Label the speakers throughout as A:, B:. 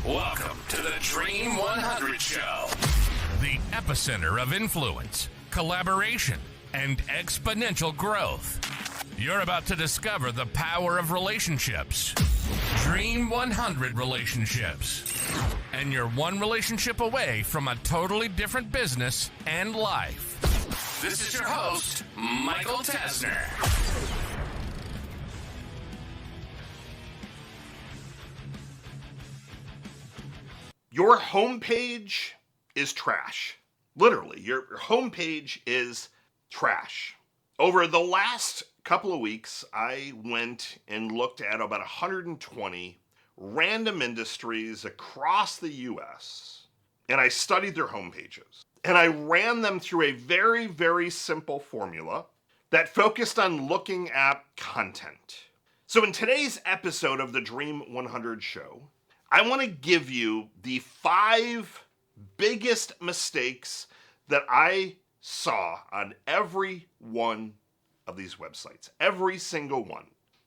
A: Welcome to the Dream 100 Show, the epicenter of influence, collaboration, and exponential growth. You're about to discover the power of relationships. Dream 100 relationships. And you're one relationship away from a totally different business and life. This is your host, Michael Tasner.
B: Your homepage is trash. Literally, your homepage is trash. Over the last couple of weeks, I went and looked at about 120 random industries across the US, and I studied their homepages. And I ran them through a very, very simple formula that focused on looking at content. So in today's episode of the Dream 100 Show, I want to give you the 5 biggest mistakes that I saw on every one of these websites. Every single one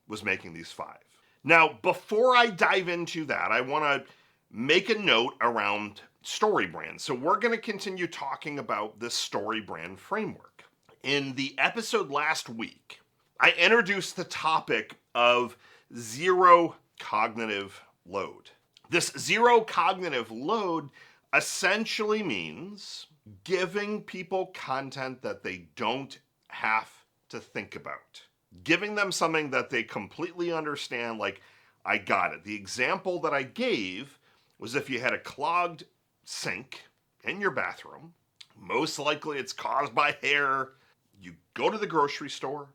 B: was making these 5. Now, before I dive into that, I want to make a note around story brand. So we're going to continue talking about this story brand framework. In the episode last week, I introduced the topic of zero cognitive load. This zero cognitive load essentially means giving people content that they don't have to think about. Giving them something that they completely understand, like, I got it. The example that I gave was if you had a clogged sink in your bathroom, most likely it's caused by hair. You go to the grocery store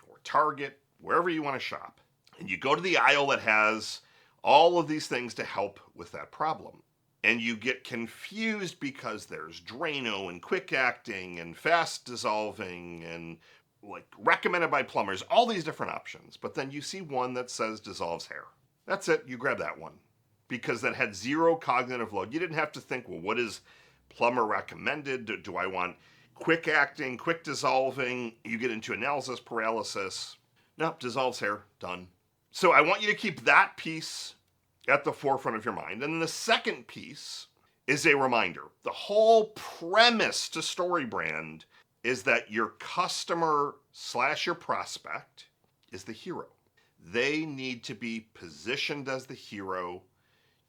B: or Target, wherever you want to shop, and you go to the aisle that has all of these things to help with that problem. And you get confused because there's Drano and quick acting and fast dissolving and like recommended by plumbers, all these different options. But then you see one that says dissolves hair. That's it, you grab that one because that had zero cognitive load. You didn't have to think, well, what is plumber recommended? Do I want quick acting, quick dissolving? You get into analysis paralysis. Nope, dissolves hair, done. So I want you to keep that piece at the forefront of your mind. And the second piece is a reminder. The whole premise to StoryBrand is that your customer / your prospect is the hero. They need to be positioned as the hero,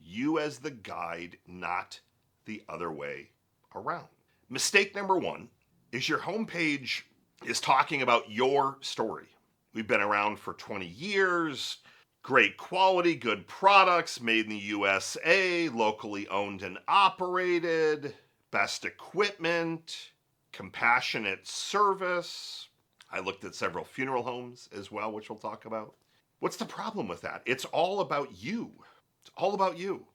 B: you as the guide, not the other way around. Mistake number 1 is your homepage is talking about your story. We've been around for 20 years. Great quality, good products, made in the USA, locally owned and operated, best equipment, compassionate service. I looked at several funeral homes as well, which we'll talk about. What's the problem with that? It's all about you. It's all about you.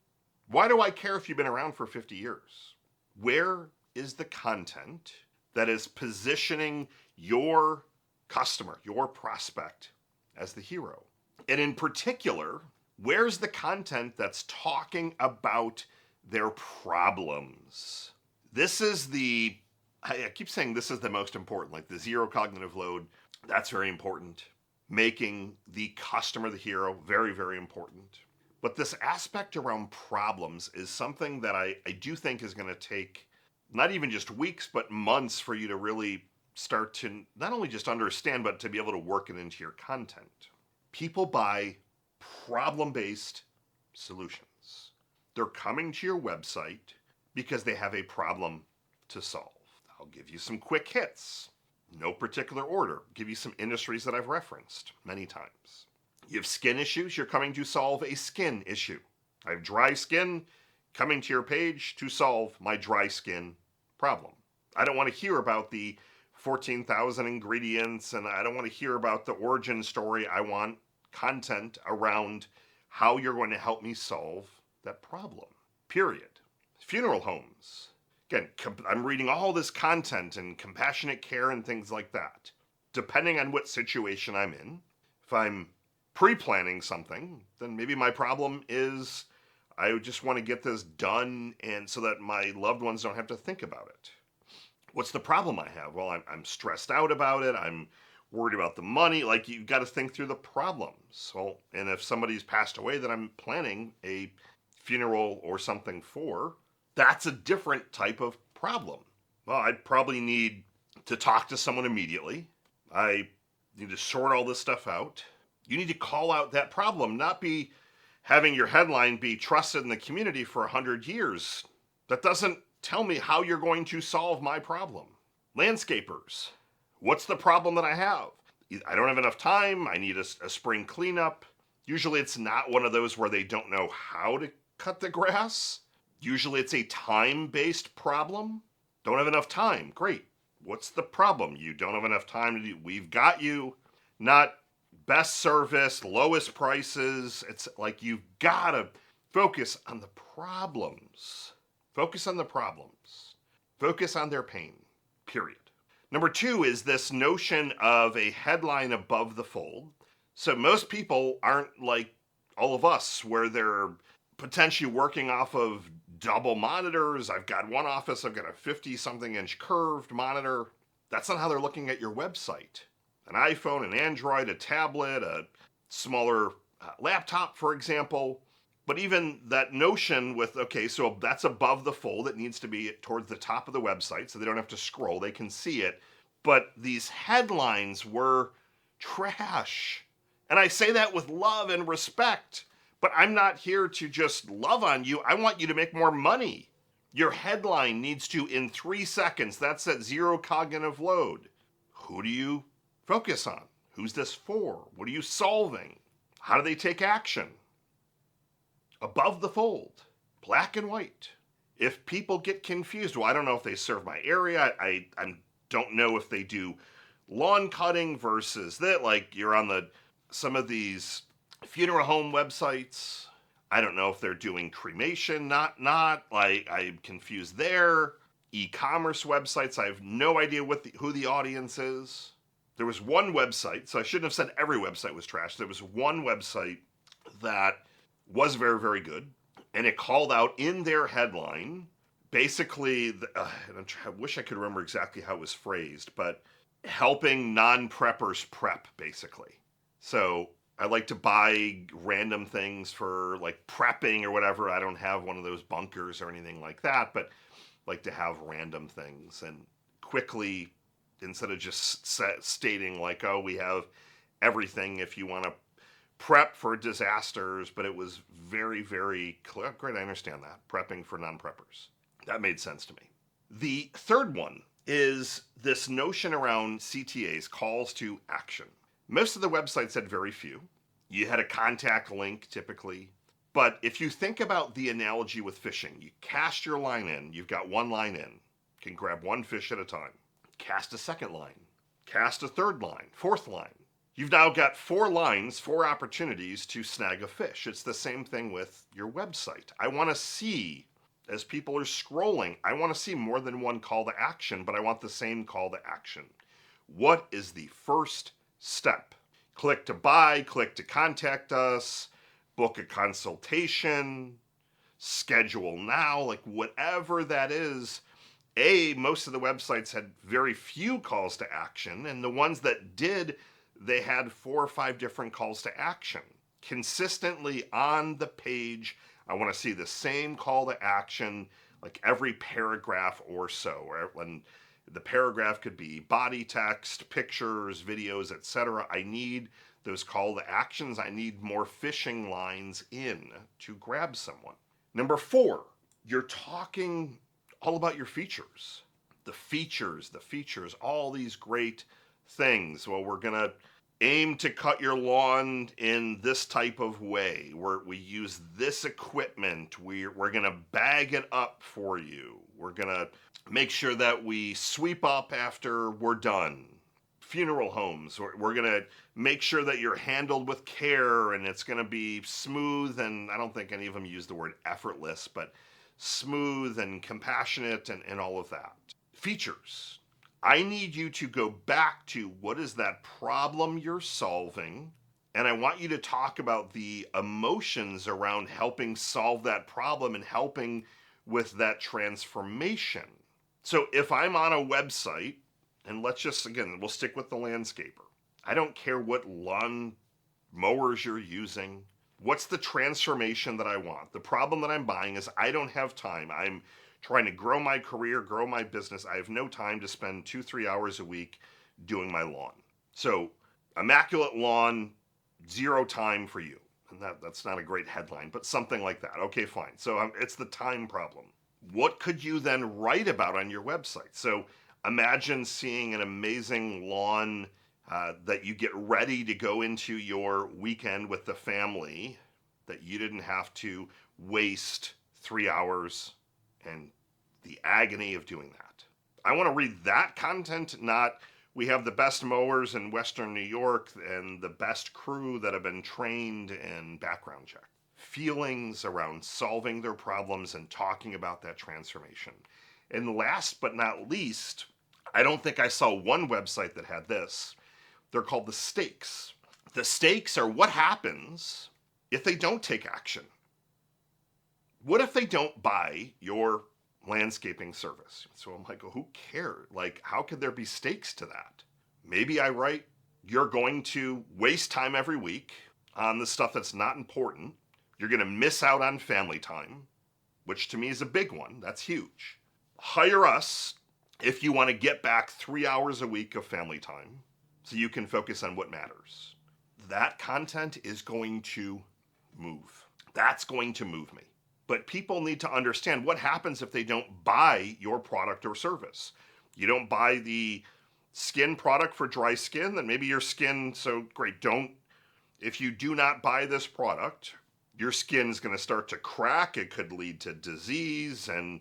B: Why do I care if you've been around for 50 years? Where is the content that is positioning your customer, your prospect, as the hero? And in particular, where's the content that's talking about their problems? This is I keep saying this is the most important, like the zero cognitive load. That's very important. Making the customer the hero, very, very important. But this aspect around problems is something that I do think is going to take not even just weeks, but months for you to really start to not only just understand, but to be able to work it into your content. People buy problem-based solutions. They're coming to your website because they have a problem to solve. I'll give you some quick hits. No particular order. Give you some industries that I've referenced many times. You have skin issues, you're coming to solve a skin issue. I have dry skin, coming to your page to solve my dry skin problem. I don't want to hear about the 14,000 ingredients, and I don't want to hear about the origin story. I want content around how you're going to help me solve that problem, period. Funeral homes. Again, I'm reading all this content and compassionate care and things like that. Depending on what situation I'm in, if I'm pre-planning something, then maybe my problem is I just want to get this done and so that my loved ones don't have to think about it. What's the problem I have? Well, I'm stressed out about it. I'm worried about the money. Like, you've got to think through the problems. Well, and if somebody's passed away, then I'm planning a funeral or something for, that's a different type of problem. Well, I'd probably need to talk to someone immediately. I need to sort all this stuff out. You need to call out that problem, not be having your headline be trusted in the community for 100 years. That doesn't tell me how you're going to solve my problem. Landscapers, what's the problem that I have? I don't have enough time. I need a spring cleanup. Usually it's not one of those where they don't know how to cut the grass. Usually it's a time-based problem. Don't have enough time. Great. What's the problem? You don't have enough time to do. We've got you. Not best service, lowest prices. It's like you've got to focus on the problems. Focus on the problems. Focus on their pain. Period. Number 2 is this notion of a headline above the fold. So most people aren't like all of us where they're potentially working off of double monitors. I've got one office, I've got a 50-something inch curved monitor. That's not how they're looking at your website. An iPhone, an Android, a tablet, a smaller laptop, for example. But even that notion with, okay, so that's above the fold. It needs to be towards the top of the website so they don't have to scroll. They can see it. But these headlines were trash. And I say that with love and respect. But I'm not here to just love on you. I want you to make more money. Your headline needs to, in 3 seconds, that's at zero cognitive load. Who do you focus on? Who's this for? What are you solving? How do they take action? Above the fold, black and white. If people get confused, well, I don't know if they serve my area. I don't know if they do lawn cutting versus that. Like you're on some of these funeral home websites. I don't know if they're doing cremation, not. Like I'm confused there. E-commerce websites, I have no idea who the audience is. There was one website, so I shouldn't have said every website was trash. There was one website that was very, very good, and it called out in their headline, basically, I wish I could remember exactly how it was phrased, but helping non-preppers prep, basically. So I like to buy random things for like prepping or whatever. I don't have one of those bunkers or anything like that, but like to have random things and quickly, instead of just stating like, oh, we have everything if you want to prep for disasters, but it was very, very clear. Great, I understand that. Prepping for non-preppers. That made sense to me. The third one is this notion around CTAs, calls to action. Most of the websites had very few. You had a contact link typically. But if you think about the analogy with fishing, you cast your line in, you've got one line in. You can grab one fish at a time. Cast a second line. Cast a third line, fourth line. You've now got 4 lines, 4 opportunities to snag a fish. It's the same thing with your website. I want to see, as people are scrolling, I want to see more than one call to action, but I want the same call to action. What is the first step? Click to buy, click to contact us, book a consultation, schedule now, like whatever that is. Most of the websites had very few calls to action, and the ones that did, they had 4 or 5 different calls to action. Consistently on the page, I want to see the same call to action, like every paragraph or so. When the paragraph could be body text, pictures, videos, etc. I need those call to actions. I need more fishing lines in to grab someone. Number 4, you're talking all about your features. The features, all these great things. Well, we're going to aim to cut your lawn in this type of way. We use this equipment. We're going to bag it up for you. We're going to make sure that we sweep up after we're done. Funeral homes, we're going to make sure that you're handled with care and it's going to be smooth, and I don't think any of them use the word effortless, but smooth and compassionate and all of that. Features. I need you to go back to what is that problem you're solving, and I want you to talk about the emotions around helping solve that problem and helping with that transformation. So if I'm on a website, and we'll stick with the landscaper. I don't care what lawn mowers you're using, What's the transformation that I want? The problem that I'm buying is I don't have time. I'm trying to grow my career, grow my business. I have no time to spend 2-3 hours a week doing my lawn. So, immaculate lawn, zero time for you. And that's not a great headline, but something like that. Okay, fine. So it's the time problem. What could you then write about on your website? So imagine seeing an amazing lawn that you get ready to go into your weekend with the family, that you didn't have to waste 3 hours and the agony of doing that. I want to read that content, not we have the best mowers in Western New York and the best crew that have been trained in background check. Feelings around solving their problems and talking about that transformation. And last but not least, I don't think I saw one website that had this. They're called the stakes. The stakes are what happens if they don't take action. What if they don't buy your landscaping service? So I'm like, well, who cares? Like, how could there be stakes to that? Maybe I write, you're going to waste time every week on the stuff that's not important. You're going to miss out on family time, which to me is a big one. That's huge. Hire us if you want to get back 3 hours a week of family time so you can focus on what matters. That content is going to move. That's going to move me. But people need to understand what happens if they don't buy your product or service. You don't buy the skin product for dry skin, then maybe your skin, so great, if you do not buy this product, your skin is going to start to crack. It could lead to disease and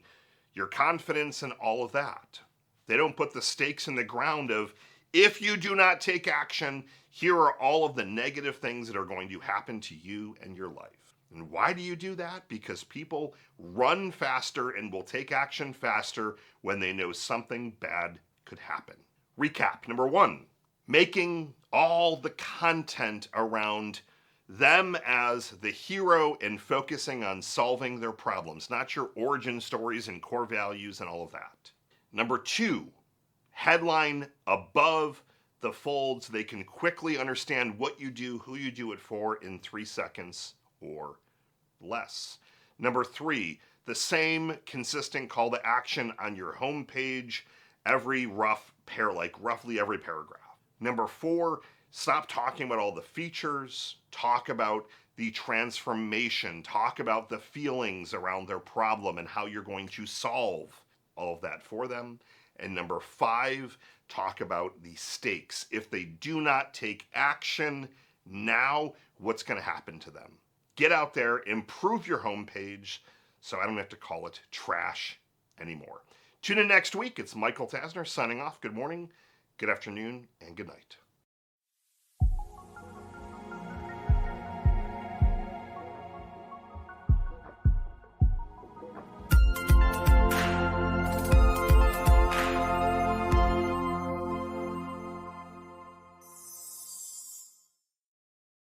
B: your confidence and all of that. They don't put the stakes in the ground of, if you do not take action, here are all of the negative things that are going to happen to you and your life. And why do you do that? Because people run faster and will take action faster when they know something bad could happen. Recap. Number 1, making all the content around them as the hero and focusing on solving their problems, not your origin stories and core values and all of that. Number 2, headline above the fold so they can quickly understand what you do, who you do it for in 3 seconds or less. Number 3, the same consistent call to action on your homepage roughly every paragraph. Number 4, stop talking about all the features, talk about the transformation, talk about the feelings around their problem and how you're going to solve all of that for them. And number 5, talk about the stakes. If they do not take action now, what's going to happen to them? Get out there, improve your homepage so I don't have to call it trash anymore. Tune in next week. It's Michael Tasner signing off. Good morning, good afternoon, and good night.